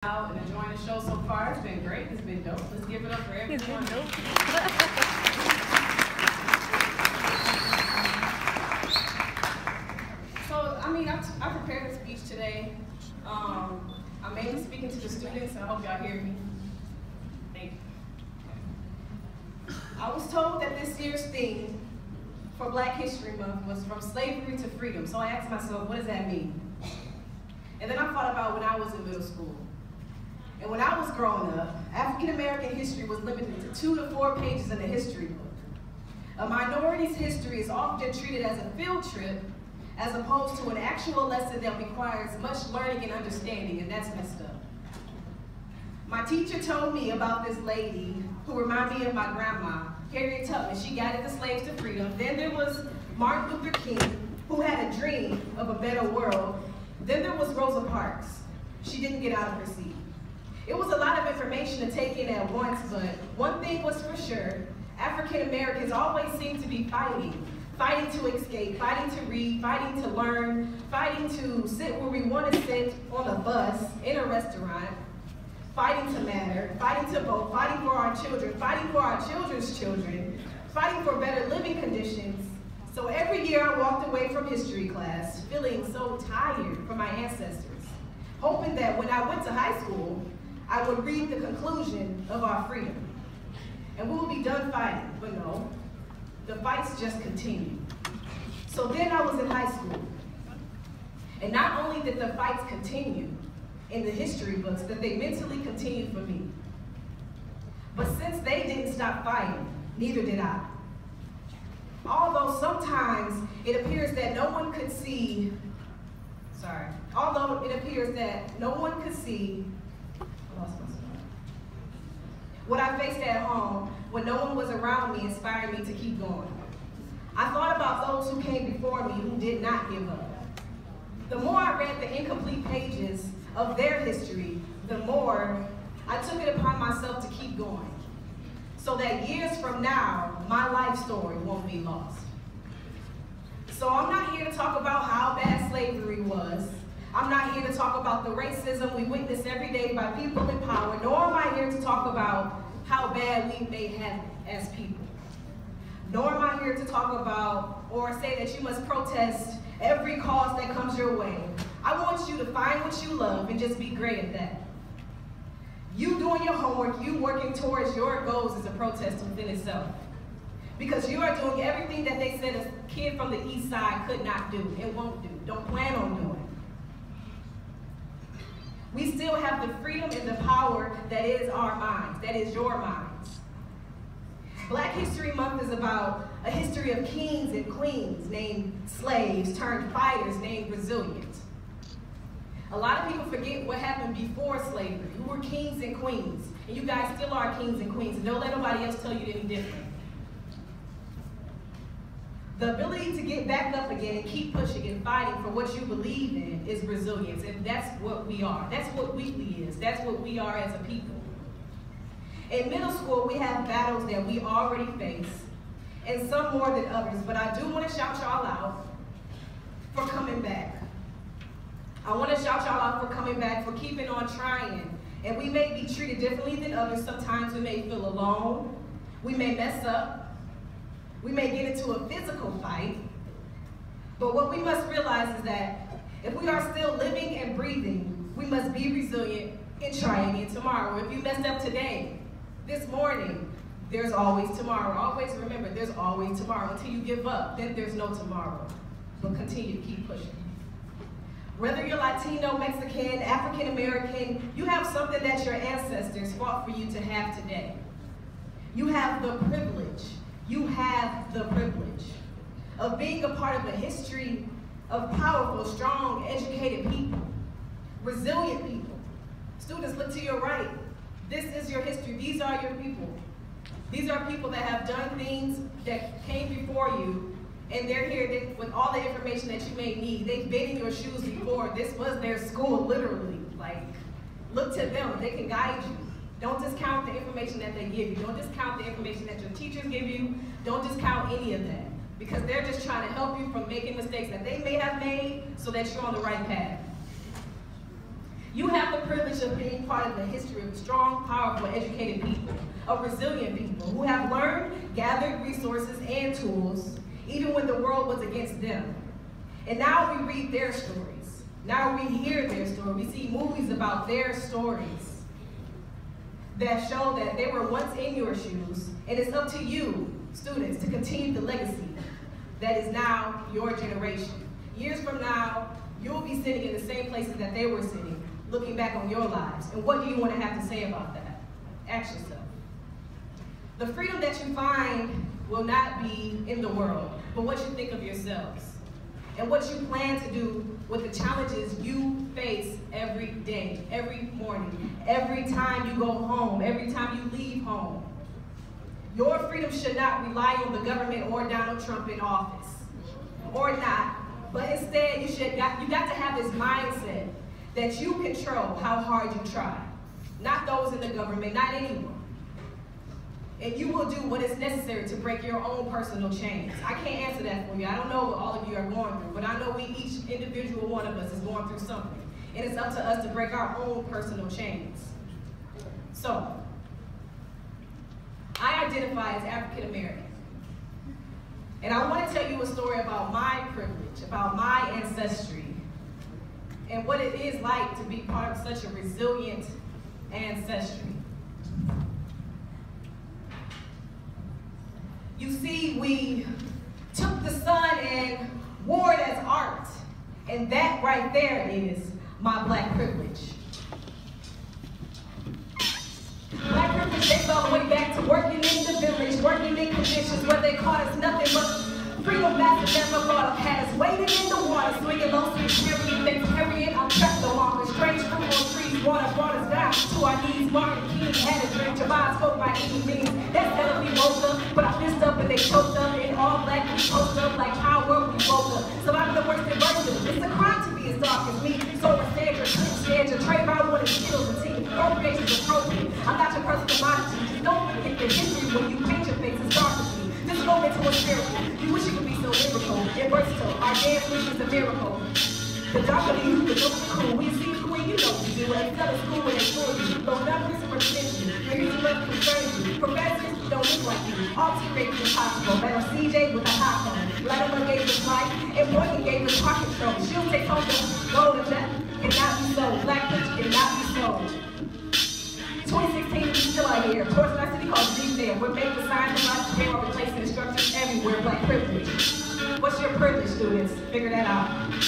out and enjoying the show so far. It's been great. It's been dope. Let's give it up for everyone. So, I mean, I prepared a speech today. I'm mainly speaking to the students, and I hope y'all hear me. Thank you. I was told that this year's theme for Black History Month was from slavery to freedom. So I asked myself, what does that mean? And then I thought about when I was in middle school. And when I was growing up, African American history was limited to 2 to 4 pages in the history book. A minority's history is often treated as a field trip as opposed to an actual lesson that requires much learning and understanding, and that's messed up. My teacher told me about this lady who reminded me of my grandma, Harriet Tubman. She guided the slaves to freedom. Then there was Martin Luther King, who had a dream of a better world. Then there was Rosa Parks. She didn't get out of her seat. It was a lot of information to take in at once, but one thing was for sure, African Americans always seemed to be fighting to escape, fighting to read, fighting to learn, fighting to sit where we want to sit on a bus, in a restaurant, fighting to matter, fighting to vote, fighting for our children, fighting for our children's children, fighting for better living conditions. So every year I walked away from history class feeling so tired from my ancestors, hoping that when I went to high school, I would read the conclusion of our freedom. And we would be done fighting, but no, the fights just continue. So then I was in high school. And not only did the fights continue in the history books, that they mentally continued for me. But since they didn't stop fighting, neither did I. Although sometimes it appears that no one could see, although it appears that no one could see, what I faced at home when no one was around me inspired me to keep going. I thought about those who came before me who did not give up. The more I read the incomplete pages of their history, the more I took it upon myself to keep going, so that years from now, my life story won't be lost. So I'm not here to talk about how bad slavery was. I'm not here to talk about the racism we witness every day by people in power, nor am I here to talk about how bad we may have it as people. Nor am I here to talk about or say that you must protest every cause that comes your way. I want you to find what you love and just be great at that. You doing your homework, you working towards your goals is a protest within itself. Because you are doing everything that they said a kid from the East Side could not do and won't do, don't plan on doing. We still have the freedom and the power that is our minds, that is your minds. Black History Month is about a history of kings and queens named slaves turned fighters named resilient. A lot of people forget what happened before slavery, who were kings and queens. And you guys still are kings and queens, and don't let nobody else tell you any different. The ability to get back up again and keep pushing and fighting for what you believe in is resilience, and that's what we are. That's what Wheatley is. That's what we are as a people. In middle school, we have battles that we already face, and some more than others, but I do want to shout y'all out for coming back. I want to shout y'all out for coming back, for keeping on trying. And we may be treated differently than others. Sometimes we may feel alone. We may mess up. We may get into a physical fight, but what we must realize is that if we are still living and breathing, we must be resilient and try again tomorrow. If you messed up today, this morning, there's always tomorrow. Always remember, there's always tomorrow. Until you give up, then there's no tomorrow. But continue to keep pushing. Whether you're Latino, Mexican, African American, you have something that your ancestors fought for you to have today. You have the privilege. You have the privilege of being a part of a history of powerful, strong, educated people, resilient people. Students, look to your right. This is your history. These are your people. These are people that have done things that came before you, and they're here with all the information that you may need. They've been in your shoes before. This was their school, literally. Like, look to them. They can guide you. Don't discount the information that they give you. Don't discount the information that your teachers give you. Don't discount any of that, because they're just trying to help you from making mistakes that they may have made so that you're on the right path. You have the privilege of being part of the history of strong, powerful, educated people, of resilient people who have learned, gathered resources and tools, even when the world was against them. And now we read their stories. Now we hear their story. We see movies about their stories that show that they were once in your shoes, and it's up to you, students, to continue the legacy that is now your generation. Years from now, you'll be sitting in the same places that they were sitting, looking back on your lives. And what do you want to have to say about that? Ask yourself. The freedom that you find will not be in the world, but what you think of yourselves and what you plan to do with the challenges you face every day, every morning, every time you go home, every time you leave home. Your freedom should not rely on the government or Donald Trump in office, or not, but instead you got to have this mindset that you control how hard you try. Not those in the government, not anyone. And you will do what is necessary to break your own personal chains. I can't answer that for you. I don't know what all of you are going through, but I know each individual one of us is going through something. And it's up to us to break our own personal chains. So, I identify as African American. And I want to tell you a story about my privilege, about my ancestry, and what it is like to be part of such a resilient ancestry. You see, we took the sun and wore it as art, and that right there is my Black privilege. Black privilege dates all the way back to working in the village, working in conditions where they caught us nothing but freedom. Master never thought of had us waiting in the water, swinging low, carrying things, carrying. I'm trapped along with strange fruit on trees. Water brought us down to our knees. Martin King had a drink. Javon spoke by any means. That's better we woke up, but I fist up and they choked up. In all black, we post up like power. We woke up. Surviving the worst inversion. It's a crime to be as dark as me. So it's Sandra, Sandra, Trayvon wanted to kill the team. Appropriation is appropriate. I'm not your personal commodity. Just don't forget the history when you paint your face. It's dark as me. This moment to a miracle. You wish you could be so lyrical and versatile. Our dance move is a miracle. The darker the youth, the dope the cool. We see the queen, you know what you do. They tell us school when they fool you. Though nothing is represent you. Your music love concerns you. Professors don't look like you. Alterate is impossible. Battle CJ with a hot phone. Latimer gave us life, and Morgan gave us heart control. She'll take home the gold and that cannot be sold. Black bitch cannot be sold. 2016, we still out here. Of course, in our city called Deep there. We're made with science and life. They are replacing the structures everywhere. Black privilege. What's your privilege, students? Figure that out.